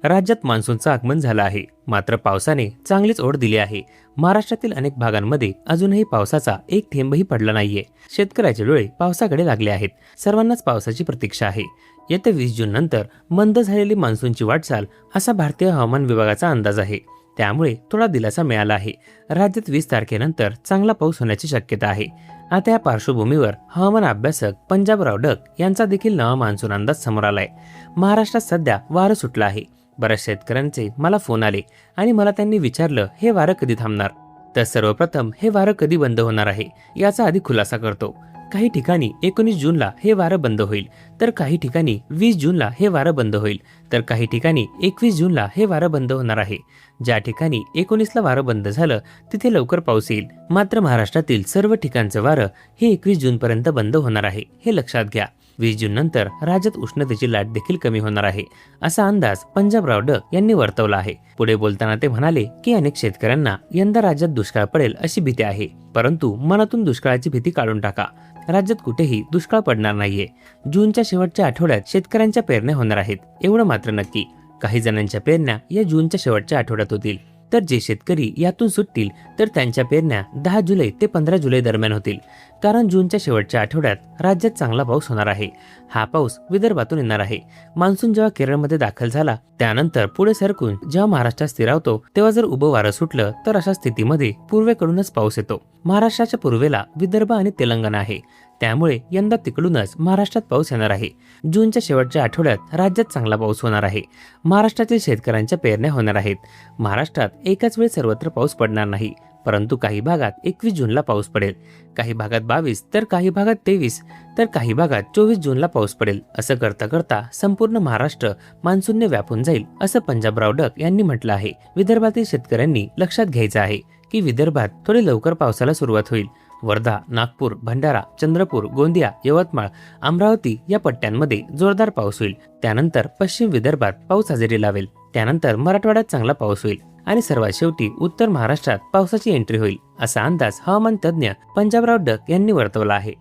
राज्यात मान्सूनचं आगमन झालं आहे, मात्र पावसाने चांगलीच ओढ दिली आहे। महाराष्ट्रातील अनेक भागांमध्ये अजूनही पावसाचा एक थेंबही पडला नाहीये। शेतकऱ्याचे डोळे पावसाकडे लागले आहेत। सर्वांनाच पावसाची प्रतीक्षा आहे। येत्या 20 जून नंतर मंद झालेली मान्सूनची वाटचाल असा भारतीय हवामान विभागाचा अंदाज आहे। त्यामुळे थोडा दिलासा मिळाला आहे। राज्यात 20 तारखेनंतर चांगला पाऊस होण्याची शक्यता आहे। आता या पार्श्वभूमीवर हवामान अभ्यासक पंजाबराव डक यांचा देखील नवा मान्सून अंदाज समोर आलाय। महाराष्ट्रात सध्या वारं सुटलं आहे। बऱ्याच शेतकऱ्यांचे मला फोन आले आणि मला त्यांनी विचारलं हे वारं कधी थांबणार। तर सर्वप्रथम हे वारं कधी बंद होणार आहे याचा आधी खुलासा करतो। काही ठिकाणी 19 जूनला हे वारं बंद होईल, तर काही ठिकाणी 20 जूनला हे वारं बंद होईल, तर काही ठिकाणी 21 जूनला हे वारं बंद होणार आहे। ज्या ठिकाणी 19ला वारं बंद झालं तिथे लवकर पाऊस येईल, मात्र महाराष्ट्रातील सर्व ठिकाणचं वारं हे 21 जून पर्यंत बंद होणार आहे, हे लक्षात घ्या। 20 जून नंतर राज्यात उष्णतेची लाट देखील कमी होणार आहे, असा अंदाज पंजाबराव डक यांनी वर्तवला आहे। पुढे बोलताना ते म्हणाले की अनेक शेतकऱ्यांना यंदा राज्यात दुष्काळ पडेल अशी भीती आहे, परंतु मनातून दुष्काळाची भीती काढून टाका। राज्यात कुठेही दुष्काळ पडणार नाहीये। जूनच्या शेवटच्या आठवड्यात शेतकऱ्यांच्या पेरण्या होणार आहेत, एवढं मात्र नक्की। काही जणांच्या पेरण्या या जूनच्या शेवटच्या आठवड्यात होतील, तर जे शेतकरी यातून सुटतील तर त्यांच्या पेरण्या 10 जुलै ते 15 जुलै दरम्यान होतील। कारण जूनच्या शेवटच्या आठवड्यात राज्यात चांगला पाऊस होणार आहे। हा पाऊस विदर्भातून येणार आहे। मान्सून जेव्हा केरळमध्ये दाखल झाला त्यानंतर पुढे सरकून जेव्हा महाराष्ट्रात स्थिरावतो तेव्हा जर उभं वारं सुटलं तर अशा स्थितीमध्ये पूर्वेकडूनच पाऊस येतो। महाराष्ट्राच्या पूर्वेला विदर्भ आणि तेलंगणा आहे, त्यामुळे यंदा तिकडूनच महाराष्ट्रात पाऊस येणार आहे। जूनच्या शेवटच्या आठवड्यात राज्यात चांगला पाऊस होणार आहे। महाराष्ट्रातील शेतकऱ्यांच्या पेरण्या होणार आहेत। महाराष्ट्रात एकाच वेळी सर्वत्र पाऊस पडणार नाही, परंतु काही भागात 21 जूनला पाऊस पडेल, काही भागात 22, तर काही भागात 23, तर काही भागात 24 जूनला पाऊस पडेल। असं करता करता संपूर्ण महाराष्ट्र मान्सूनने व्यापून जाईल, असं पंजाबराव डक यांनी म्हटलं आहे। विदर्भातील शेतकऱ्यांनी लक्षात घ्यायचं आहे की विदर्भात थोडे लवकर पावसाला सुरुवात होईल। वर्धा, नागपूर, भंडारा, चंद्रपूर, गोंदिया, यवतमाळ, अमरावती या पट्ट्यांमध्ये जोरदार पाऊस होईल। त्यानंतर पश्चिम विदर्भात पाऊस हजेरी लावेल। त्यानंतर मराठवाड्यात चांगला पाऊस होईल आणि सर्वात शेवटी उत्तर महाराष्ट्रात पावसाची एंट्री होईल, असा अंदाज हवामान तज्ज्ञ पंजाबराव डक यांनी वर्तवला आहे।